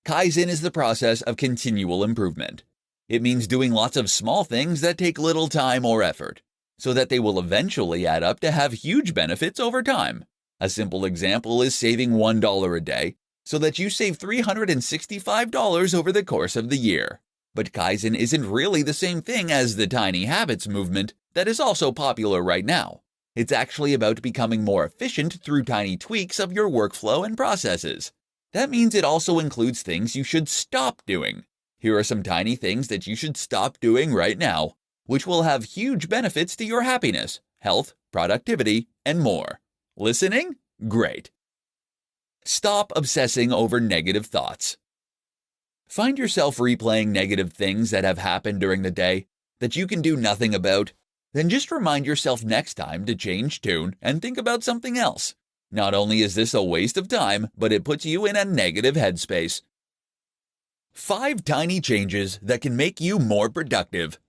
Kaizen is the process of continual improvement. It means doing lots of small things that take little time or effort, so that they will eventually add up to have huge benefits over time. A simple example is saving $1 a day, so that you save $365 over the course of the year. But Kaizen isn't really the same thing as the tiny habits movement that is also popular right now. It's actually about becoming more efficient through tiny tweaks of your workflow and processes. That means it also includes things you should stop doing. Here are some tiny things that you should stop doing right now, which will have huge benefits to your happiness, health, productivity, and more. Listening? Great. Stop obsessing over negative thoughts. Find yourself replaying negative things that have happened during the day that you can do nothing about. Then just remind yourself next time to change tune and think about something else. Not only is this a waste of time, but it puts you in a negative headspace. 5 tiny changes that can make you more productive.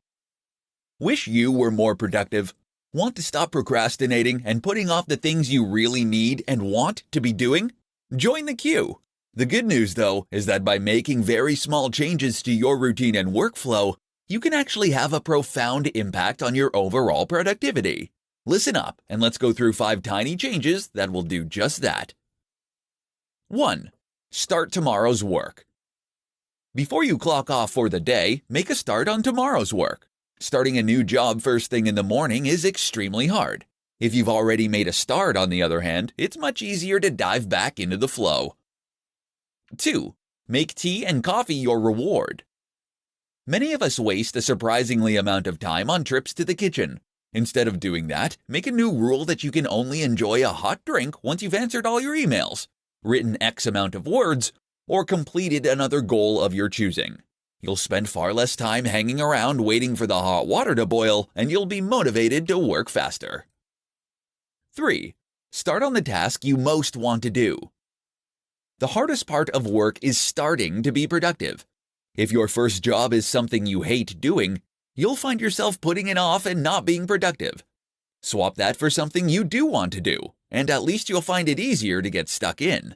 Wish you were more productive? Want to stop procrastinating and putting off the things you really need and want to be doing? Join the queue. The good news, though, is that by making very small changes to your routine and workflow, you can actually have a profound impact on your overall productivity. Listen up, and let's go through 5 tiny changes that will do just that. 1. Start tomorrow's work. Before you clock off for the day, make a start on tomorrow's work. Starting a new job first thing in the morning is extremely hard. If you've already made a start, on the other hand, it's much easier to dive back into the flow. 2. Make tea and coffee your reward. Many of us waste a surprisingly amount of time on trips to the kitchen. Instead of doing that, make a new rule that you can only enjoy a hot drink once you've answered all your emails, written X amount of words, or completed another goal of your choosing. You'll spend far less time hanging around waiting for the hot water to boil, and you'll be motivated to work faster. 3. Start on the task you most want to do. The hardest part of work is starting to be productive. If your first job is something you hate doing, you'll find yourself putting it off and not being productive. Swap that for something you do want to do, and at least you'll find it easier to get stuck in.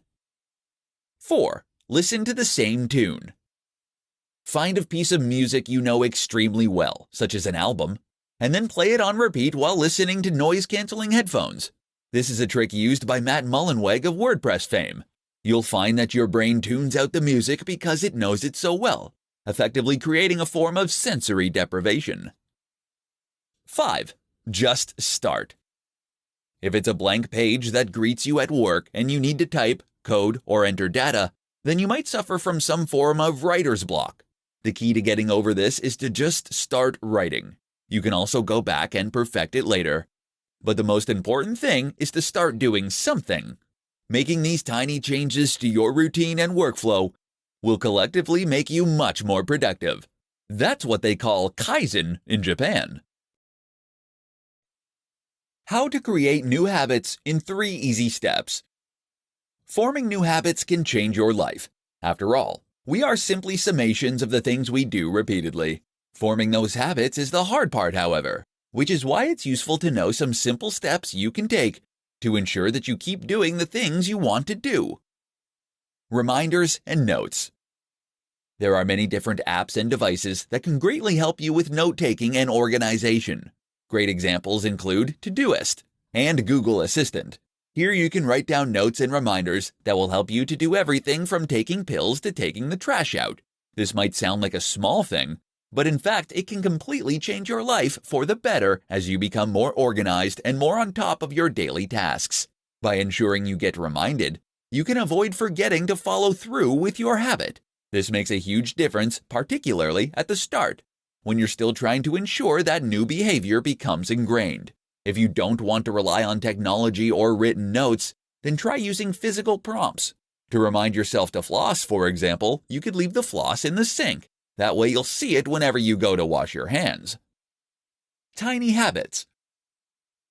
4. Listen to the same tune. Find a piece of music you know extremely well, such as an album, and then play it on repeat while listening to noise-canceling headphones. This is a trick used by Matt Mullenweg of WordPress fame. You'll find that your brain tunes out the music because it knows it so well, effectively creating a form of sensory deprivation. 5. Just start. If it's a blank page that greets you at work and you need to type, code, or enter data, then you might suffer from some form of writer's block. The key to getting over this is to just start writing. You can also go back and perfect it later. But the most important thing is to start doing something. Making these tiny changes to your routine and workflow will collectively make you much more productive. That's what they call Kaizen in Japan. How to create new habits in 3 easy steps. Forming new habits can change your life. After all, we are simply summations of the things we do repeatedly. Forming those habits is the hard part, however, which is why it's useful to know some simple steps you can take to ensure that you keep doing the things you want to do. Reminders and notes. There are many different apps and devices that can greatly help you with note-taking and organization. Great examples include Todoist and Google Assistant. Here you can write down notes and reminders that will help you to do everything from taking pills to taking the trash out. This might sound like a small thing, but in fact it can completely change your life for the better as you become more organized and more on top of your daily tasks. By ensuring you get reminded, you can avoid forgetting to follow through with your habit. This makes a huge difference, particularly at the start, when you're still trying to ensure that new behavior becomes ingrained. If you don't want to rely on technology or written notes, then try using physical prompts. To remind yourself to floss, for example, you could leave the floss in the sink. That way you'll see it whenever you go to wash your hands. Tiny habits.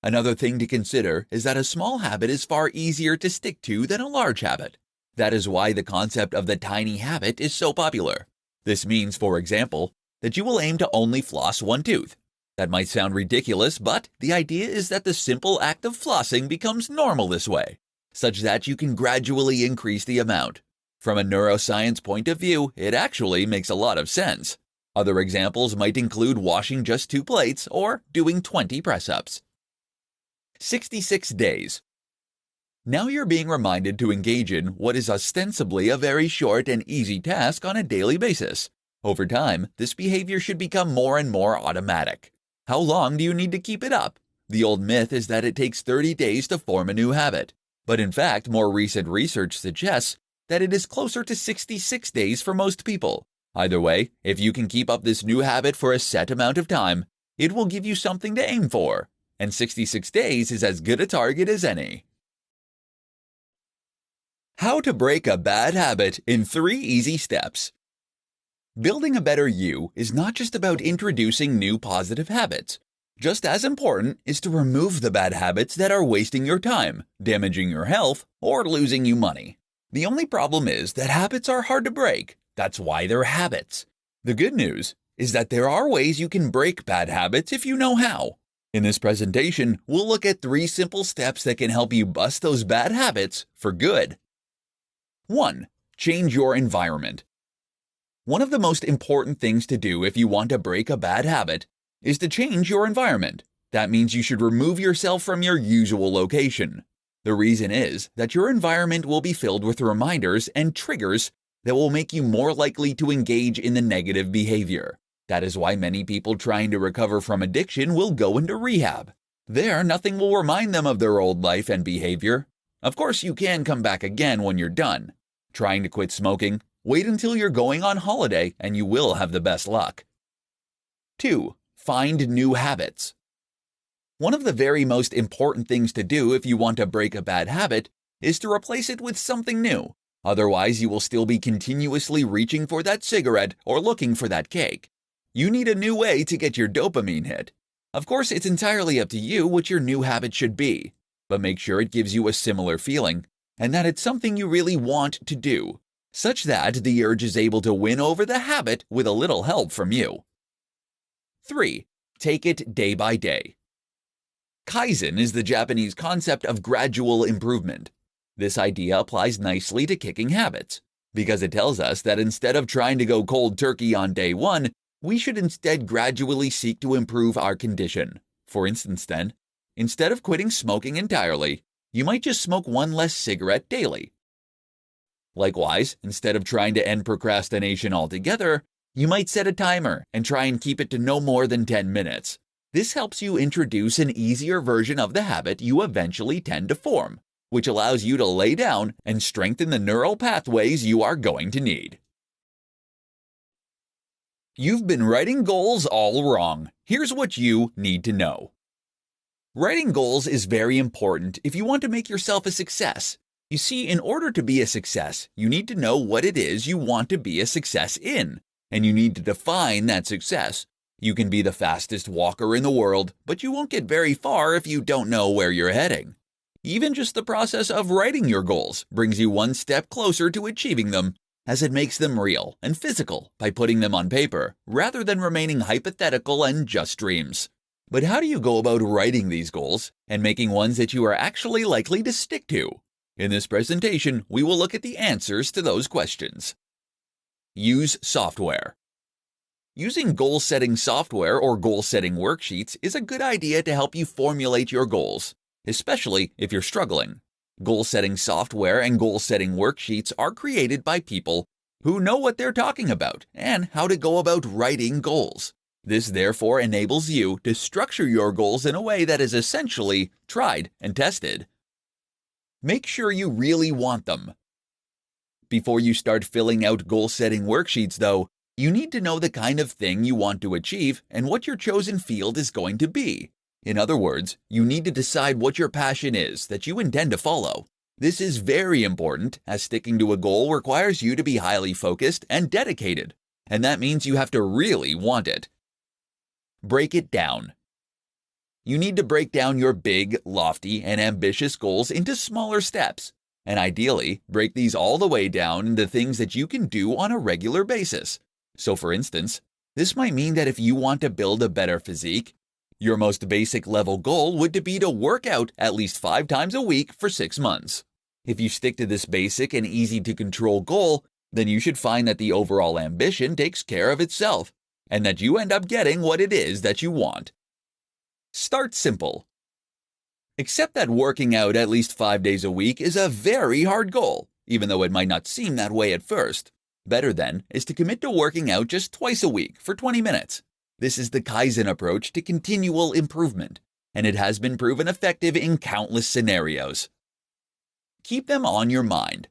Another thing to consider is that a small habit is far easier to stick to than a large habit. That is why the concept of the tiny habit is so popular. This means, for example, that you will aim to only floss 1 tooth. That might sound ridiculous, but the idea is that the simple act of flossing becomes normal this way, such that you can gradually increase the amount. From a neuroscience point of view, it actually makes a lot of sense. Other examples might include washing just 2 plates or doing 20 press-ups. 66 days. Now you're being reminded to engage in what is ostensibly a very short and easy task on a daily basis. Over time, this behavior should become more and more automatic. How long do you need to keep it up? The old myth is that it takes 30 days to form a new habit. But in fact, more recent research suggests that it is closer to 66 days for most people. Either way, if you can keep up this new habit for a set amount of time, it will give you something to aim for. And 66 days is as good a target as any. How to break a bad habit in 3 easy steps. Building a better you is not just about introducing new positive habits. Just as important is to remove the bad habits that are wasting your time, damaging your health, or losing you money. The only problem is that habits are hard to break. That's why they're habits. The good news is that there are ways you can break bad habits if you know how. In this presentation, we'll look at 3 simple steps that can help you bust those bad habits for good. 1. Change your environment. One of the most important things to do if you want to break a bad habit is to change your environment. That means you should remove yourself from your usual location. The reason is that your environment will be filled with reminders and triggers that will make you more likely to engage in the negative behavior. That is why many people trying to recover from addiction will go into rehab. There, nothing will remind them of their old life and behavior. Of course, you can come back again when you're done. Trying to quit smoking? Wait until you're going on holiday and you will have the best luck. 2. Find new habits. One of the very most important things to do if you want to break a bad habit is to replace it with something new. Otherwise, you will still be continuously reaching for that cigarette or looking for that cake. You need a new way to get your dopamine hit. Of course, it's entirely up to you what your new habit should be, but make sure it gives you a similar feeling and that it's something you really want to do, such that the urge is able to win over the habit with a little help from you. 3. Take it day by day. Kaizen is the Japanese concept of gradual improvement. This idea applies nicely to kicking habits, because it tells us that instead of trying to go cold turkey on day 1, we should instead gradually seek to improve our condition. For instance then, instead of quitting smoking entirely, you might just smoke 1 less cigarette daily. Likewise, instead of trying to end procrastination altogether, you might set a timer and try and keep it to no more than 10 minutes. This helps you introduce an easier version of the habit you eventually tend to form, which allows you to lay down and strengthen the neural pathways you are going to need. You've been writing goals all wrong. Here's what you need to know. Writing goals is very important if you want to make yourself a success. You see, in order to be a success, you need to know what it is you want to be a success in, and you need to define that success. You can be the fastest walker in the world, but you won't get very far if you don't know where you're heading. Even just the process of writing your goals brings you 1 step closer to achieving them, as it makes them real and physical by putting them on paper, rather than remaining hypothetical and just dreams. But how do you go about writing these goals and making ones that you are actually likely to stick to? In this presentation, we will look at the answers to those questions. Use software. Using goal-setting software or goal-setting worksheets is a good idea to help you formulate your goals, especially if you're struggling. Goal-setting software and goal-setting worksheets are created by people who know what they're talking about and how to go about writing goals. This therefore enables you to structure your goals in a way that is essentially tried and tested. Make sure you really want them. Before you start filling out goal-setting worksheets, though, you need to know the kind of thing you want to achieve and what your chosen field is going to be. In other words, you need to decide what your passion is that you intend to follow. This is very important, as sticking to a goal requires you to be highly focused and dedicated, and that means you have to really want it. Break it down. You need to break down your big, lofty, and ambitious goals into smaller steps, and ideally, break these all the way down into things that you can do on a regular basis. So for instance, this might mean that if you want to build a better physique, your most basic level goal would be to work out at least 5 times a week for 6 months. If you stick to this basic and easy-to-control goal, then you should find that the overall ambition takes care of itself, and that you end up getting what it is that you want. Start simple. Accept that working out at least 5 days a week is a very hard goal, even though it might not seem that way at first. Better then is to commit to working out just twice a week for 20 minutes. This is the Kaizen approach to continual improvement, and it has been proven effective in countless scenarios. Keep them on your mind.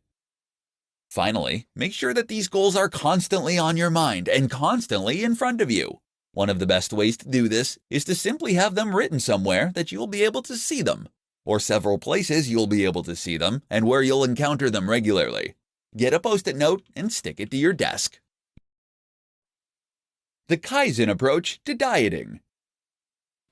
Finally, make sure that these goals are constantly on your mind and constantly in front of you. One of the best ways to do this is to simply have them written somewhere that you'll be able to see them, or several places you'll be able to see them and where you'll encounter them regularly. Get a Post-it note and stick it to your desk. The Kaizen approach to dieting.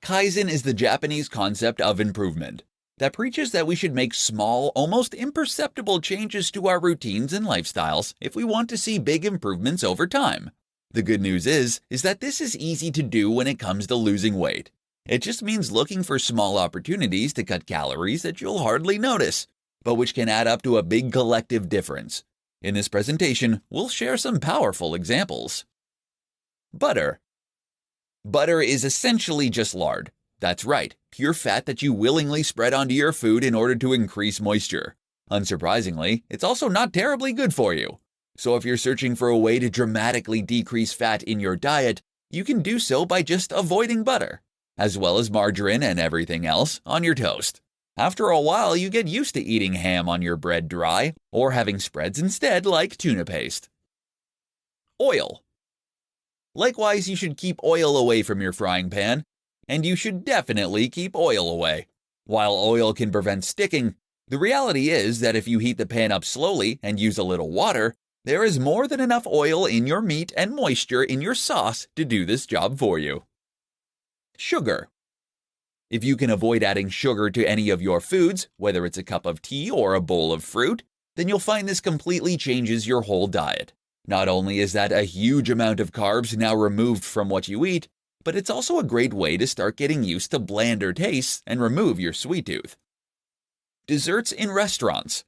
Kaizen is the Japanese concept of improvement that preaches that we should make small, almost imperceptible changes to our routines and lifestyles if we want to see big improvements over time. The good news is that this is easy to do when it comes to losing weight. It just means looking for small opportunities to cut calories that you'll hardly notice, but which can add up to a big collective difference. In this presentation, we'll share some powerful examples. Butter. Butter is essentially just lard. That's right, pure fat that you willingly spread onto your food in order to increase moisture. Unsurprisingly, it's also not terribly good for you. So if you're searching for a way to dramatically decrease fat in your diet, you can do so by just avoiding butter, as well as margarine and everything else on your toast. After a while, you get used to eating ham on your bread dry, or having spreads instead like tuna paste. Oil. Likewise, you should keep oil away from your frying pan, and you should definitely keep oil away. While oil can prevent sticking, the reality is that if you heat the pan up slowly and use a little water, there is more than enough oil in your meat and moisture in your sauce to do this job for you. Sugar. If you can avoid adding sugar to any of your foods, whether it's a cup of tea or a bowl of fruit, then you'll find this completely changes your whole diet. Not only is that a huge amount of carbs now removed from what you eat, but it's also a great way to start getting used to blander tastes and remove your sweet tooth. Desserts in restaurants.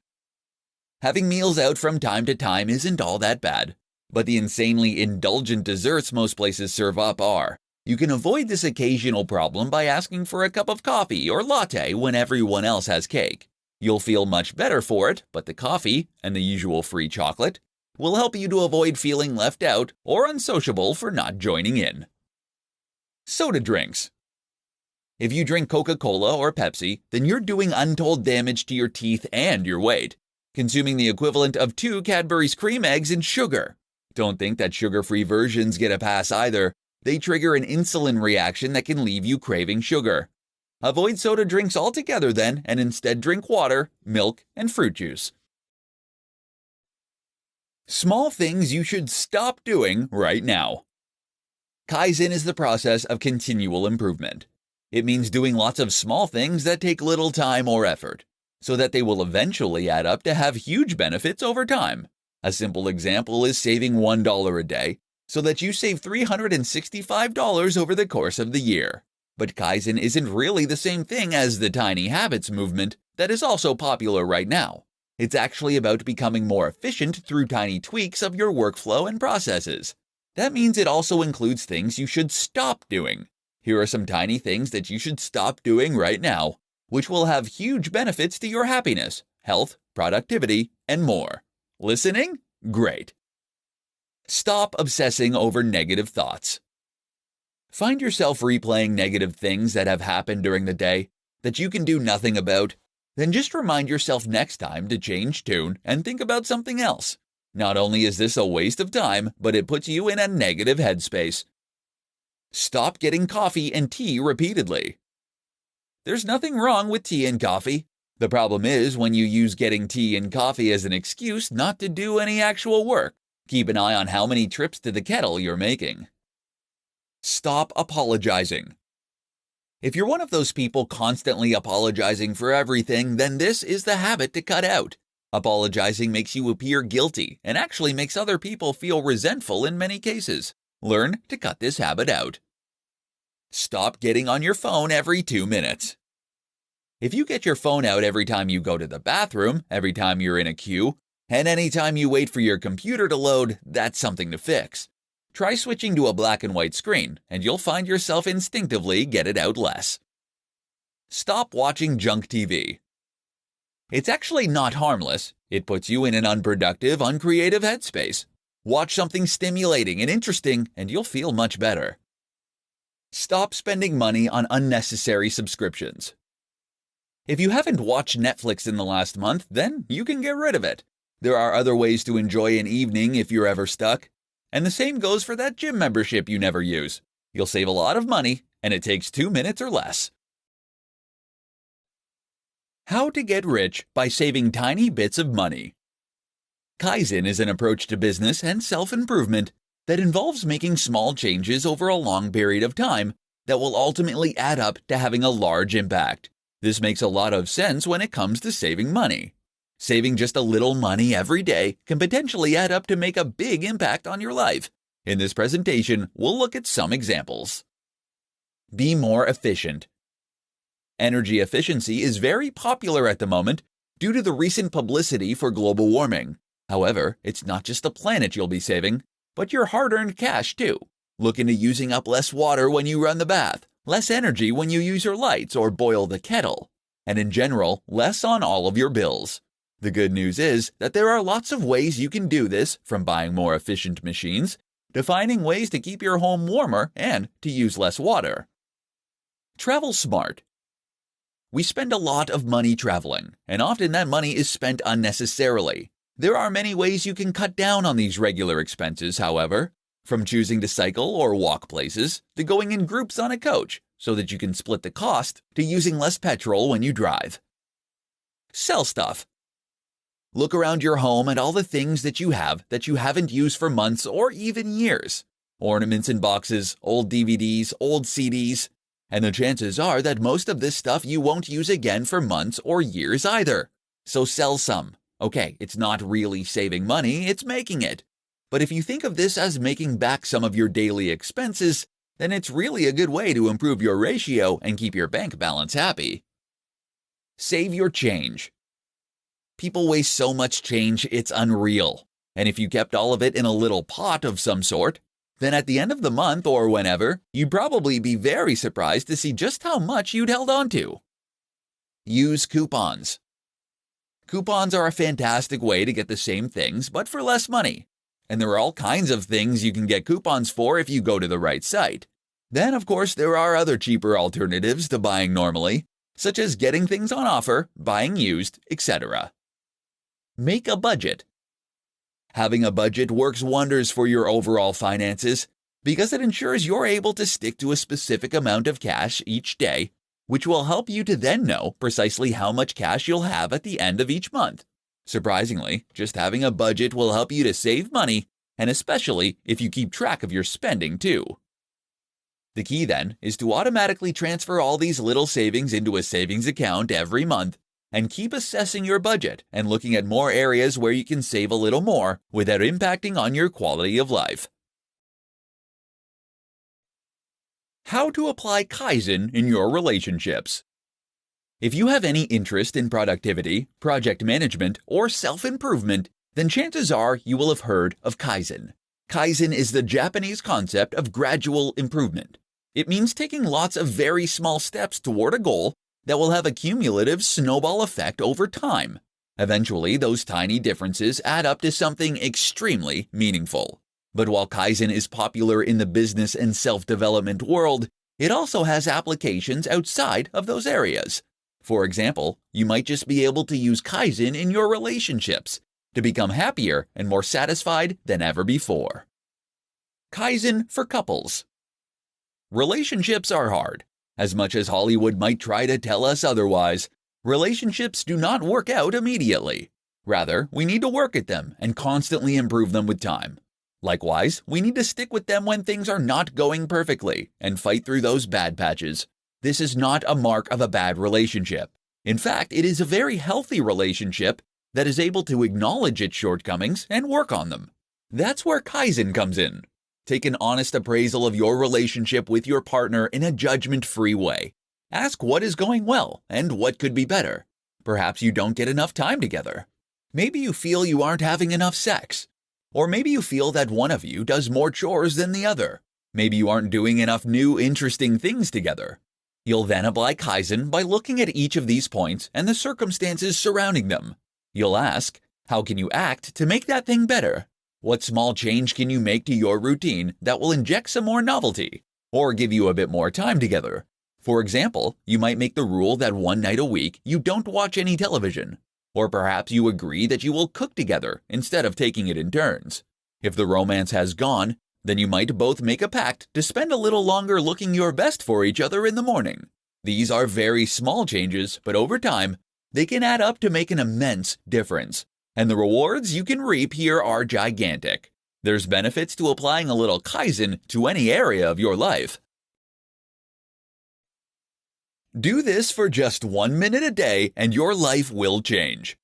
Having meals out from time to time isn't all that bad, but the insanely indulgent desserts most places serve up are. You can avoid this occasional problem by asking for a cup of coffee or latte when everyone else has cake. You'll feel much better for it, but the coffee, and the usual free chocolate, will help you to avoid feeling left out or unsociable for not joining in. Soda drinks. If you drink Coca-Cola or Pepsi, then you're doing untold damage to your teeth and your weight, consuming the equivalent of 2 Cadbury's cream eggs in sugar. Don't think that sugar-free versions get a pass either. They trigger an insulin reaction that can leave you craving sugar. Avoid soda drinks altogether then, and instead drink water, milk, and fruit juice. Small things you should stop doing right now. Kaizen is the process of continual improvement. It means doing lots of small things that take little time or effort, so that they will eventually add up to have huge benefits over time. A simple example is saving $1 a day, so that you save $365 over the course of the year. But Kaizen isn't really the same thing as the tiny habits movement that is also popular right now. It's actually about becoming more efficient through tiny tweaks of your workflow and processes. That means it also includes things you should stop doing. Here are some tiny things that you should stop doing right now, which will have huge benefits to your happiness, health, productivity, and more. Listening? Great. Stop obsessing over negative thoughts. Find yourself replaying negative things that have happened during the day that you can do nothing about, then just remind yourself next time to change tune and think about something else. Not only is this a waste of time, but it puts you in a negative headspace. Stop getting coffee and tea repeatedly. There's nothing wrong with tea and coffee. The problem is when you use getting tea and coffee as an excuse not to do any actual work. Keep an eye on how many trips to the kettle you're making. Stop apologizing. If you're one of those people constantly apologizing for everything, then this is the habit to cut out. Apologizing makes you appear guilty and actually makes other people feel resentful in many cases. Learn to cut this habit out. Stop getting on your phone every 2 minutes. If you get your phone out every time you go to the bathroom, every time you're in a queue, and any time you wait for your computer to load, that's something to fix. Try switching to a black and white screen, and you'll find yourself instinctively get it out less. Stop watching junk TV. It's actually not harmless. It puts you in an unproductive, uncreative headspace. Watch something stimulating and interesting, and you'll feel much better. Stop spending money on unnecessary subscriptions. If you haven't watched Netflix in the last month, then you can get rid of it. There are other ways to enjoy an evening if you're ever stuck. And the same goes for that gym membership you never use. You'll save a lot of money, and it takes 2 minutes or less. How to get rich by saving tiny bits of money. Kaizen is an approach to business and self-improvement that involves making small changes over a long period of time that will ultimately add up to having a large impact. This makes a lot of sense when it comes to saving money. Saving just a little money every day can potentially add up to make a big impact on your life. In this presentation, we'll look at some examples. Be more efficient. Energy efficiency is very popular at the moment due to the recent publicity for global warming. However, it's not just the planet you'll be saving, but your hard-earned cash too. Look into using up less water when you run the bath, less energy when you use your lights or boil the kettle, and in general, less on all of your bills. The good news is that there are lots of ways you can do this, from buying more efficient machines to finding ways to keep your home warmer and to use less water. Travel smart. We spend a lot of money traveling, and often that money is spent unnecessarily. There are many ways you can cut down on these regular expenses, however, from choosing to cycle or walk places to going in groups on a coach so that you can split the cost to using less petrol when you drive. Sell stuff. Look around your home at all the things that you have that you haven't used for months or even years. Ornaments in boxes, old DVDs, old CDs. And the chances are that most of this stuff you won't use again for months or years either. So sell some. Okay, it's not really saving money, it's making it. But if you think of this as making back some of your daily expenses, then it's really a good way to improve your ratio and keep your bank balance happy. Save your change. People waste so much change, it's unreal. And if you kept all of it in a little pot of some sort, then at the end of the month or whenever, you'd probably be very surprised to see just how much you'd held on to. Use coupons. Coupons are a fantastic way to get the same things, but for less money. And there are all kinds of things you can get coupons for if you go to the right site. Then, of course, there are other cheaper alternatives to buying normally, such as getting things on offer, buying used, etc. Make a budget. Having a budget works wonders for your overall finances because it ensures you're able to stick to a specific amount of cash each day, which will help you to then know precisely how much cash you'll have at the end of each month. Surprisingly, just having a budget will help you to save money, and especially if you keep track of your spending too. The key then is to automatically transfer all these little savings into a savings account every month, and keep assessing your budget and looking at more areas where you can save a little more without impacting on your quality of life. How to apply Kaizen in your relationships. If you have any interest in productivity, project management, or self-improvement, then chances are you will have heard of Kaizen. Kaizen is the Japanese concept of gradual improvement. It means taking lots of very small steps toward a goal that will have a cumulative snowball effect over time. Eventually, those tiny differences add up to something extremely meaningful. But while Kaizen is popular in the business and self-development world, it also has applications outside of those areas. For example, you might just be able to use Kaizen in your relationships to become happier and more satisfied than ever before. Kaizen for couples. Relationships are hard. As much as Hollywood might try to tell us otherwise, relationships do not work out immediately. Rather, we need to work at them and constantly improve them with time. Likewise, we need to stick with them when things are not going perfectly and fight through those bad patches. This is not a mark of a bad relationship. In fact, it is a very healthy relationship that is able to acknowledge its shortcomings and work on them. That's where Kaizen comes in. Take an honest appraisal of your relationship with your partner in a judgment-free way. Ask what is going well and what could be better. Perhaps you don't get enough time together. Maybe you feel you aren't having enough sex. Or maybe you feel that one of you does more chores than the other. Maybe you aren't doing enough new, interesting things together. You'll then apply Kaizen by looking at each of these points and the circumstances surrounding them. You'll ask, how can you act to make that thing better? What small change can you make to your routine that will inject some more novelty or give you a bit more time together? For example, you might make the rule that one night a week you don't watch any television. Or perhaps you agree that you will cook together instead of taking it in turns. If the romance has gone, then you might both make a pact to spend a little longer looking your best for each other in the morning. These are very small changes, but over time, they can add up to make an immense difference. And the rewards you can reap here are gigantic. There's benefits to applying a little Kaizen to any area of your life. Do this for just 1 minute a day and your life will change.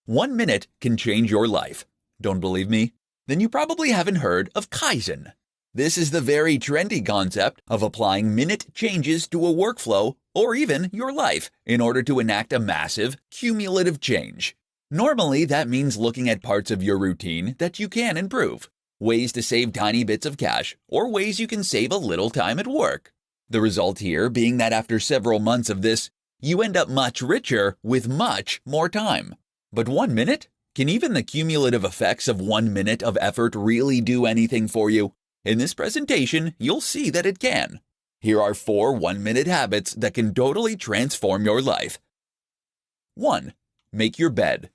1 minute can change your life. Don't believe me? Then you probably haven't heard of Kaizen. This is the very trendy concept of applying minute changes to a workflow or even your life in order to enact a massive, cumulative change. Normally, that means looking at parts of your routine that you can improve, ways to save tiny bits of cash, or ways you can save a little time at work. The result here being that after several months of this, you end up much richer with much more time. But 1 minute? Can even the cumulative effects of 1 minute of effort really do anything for you? In this presentation, you'll see that it can. Here are 4 1-minute habits that can totally transform your life. 1. Make your bed.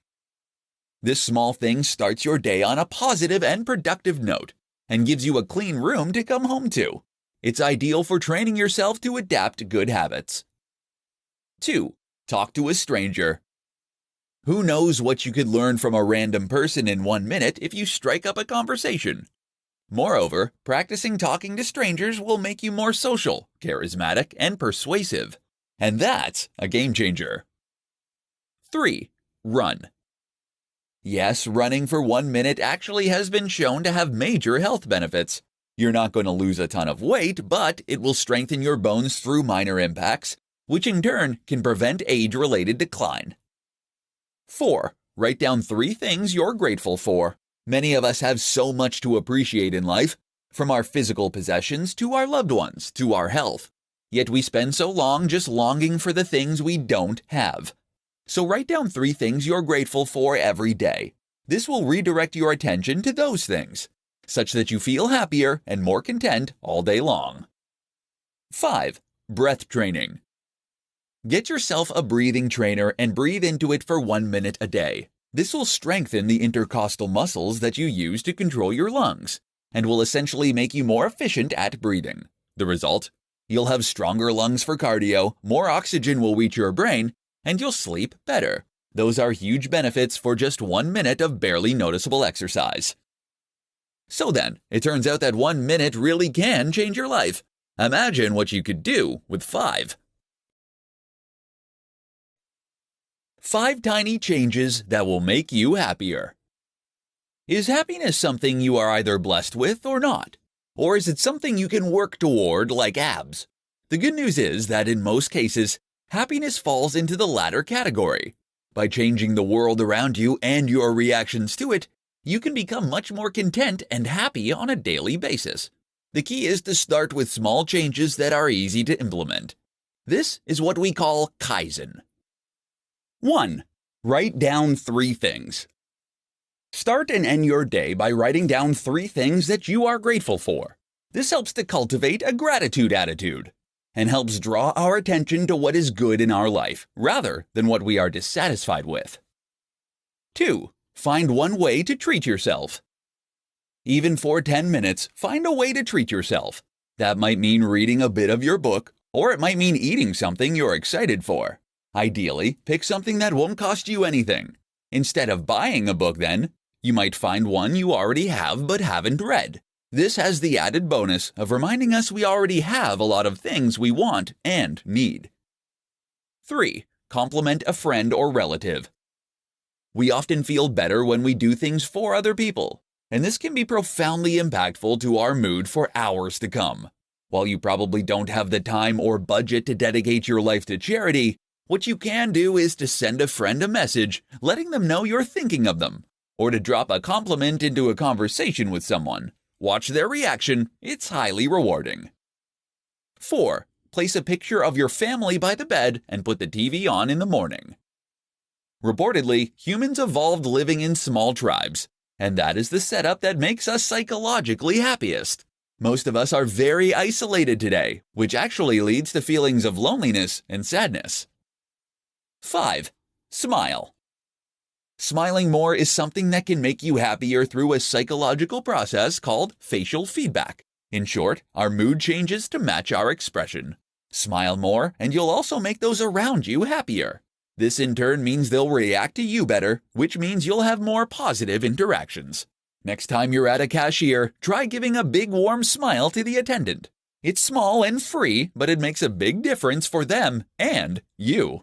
This small thing starts your day on a positive and productive note and gives you a clean room to come home to. It's ideal for training yourself to adapt good habits. 2. Talk to a stranger. Who knows what you could learn from a random person in 1 minute if you strike up a conversation? Moreover, practicing talking to strangers will make you more social, charismatic, and persuasive. And that's a game changer. 3. Run. Yes, running for 1 minute actually has been shown to have major health benefits. You're not going to lose a ton of weight, but it will strengthen your bones through minor impacts, which in turn can prevent age-related decline. 4. Write down 3 things you're grateful for. Many of us have so much to appreciate in life, from our physical possessions to our loved ones to our health. Yet we spend so long just longing for the things we don't have. So write down 3 things you're grateful for every day. This will redirect your attention to those things, such that you feel happier and more content all day long. 5. Breath training. Get yourself a breathing trainer and breathe into it for 1 minute a day. This will strengthen the intercostal muscles that you use to control your lungs and will essentially make you more efficient at breathing. The result? You'll have stronger lungs for cardio, more oxygen will reach your brain, and you'll sleep better. Those are huge benefits for just 1 minute of barely noticeable exercise. So then, it turns out that 1 minute really can change your life. Imagine what you could do with 5. 5 tiny changes that will make you happier. Is happiness something you are either blessed with or not? Or is it something you can work toward like abs? The good news is that in most cases, happiness falls into the latter category. By changing the world around you and your reactions to it, you can become much more content and happy on a daily basis. The key is to start with small changes that are easy to implement. This is what we call Kaizen. 1. Write down 3 things. Start and end your day by writing down 3 things that you are grateful for. This helps to cultivate a gratitude attitude and helps draw our attention to what is good in our life rather than what we are dissatisfied with. 2. Find 1 way to treat yourself. Even for 10 minutes, find a way to treat yourself. That might mean reading a bit of your book, or it might mean eating something you're excited for. Ideally, pick something that won't cost you anything. Instead of buying a book then, you might find one you already have but haven't read. This has the added bonus of reminding us we already have a lot of things we want and need. 3. Compliment a friend or relative. We often feel better when we do things for other people, and this can be profoundly impactful to our mood for hours to come. While you probably don't have the time or budget to dedicate your life to charity, what you can do is to send a friend a message letting them know you're thinking of them, or to drop a compliment into a conversation with someone. Watch their reaction. It's highly rewarding. 4. Place a picture of your family by the bed and put the TV on in the morning. Reportedly, humans evolved living in small tribes, and that is the setup that makes us psychologically happiest. Most of us are very isolated today, which actually leads to feelings of loneliness and sadness. 5. Smile. Smiling more is something that can make you happier through a psychological process called facial feedback. In short, our mood changes to match our expression. Smile more, and you'll also make those around you happier. This in turn means they'll react to you better, which means you'll have more positive interactions. Next time you're at a cashier, try giving a big warm smile to the attendant. It's small and free, but it makes a big difference for them and you.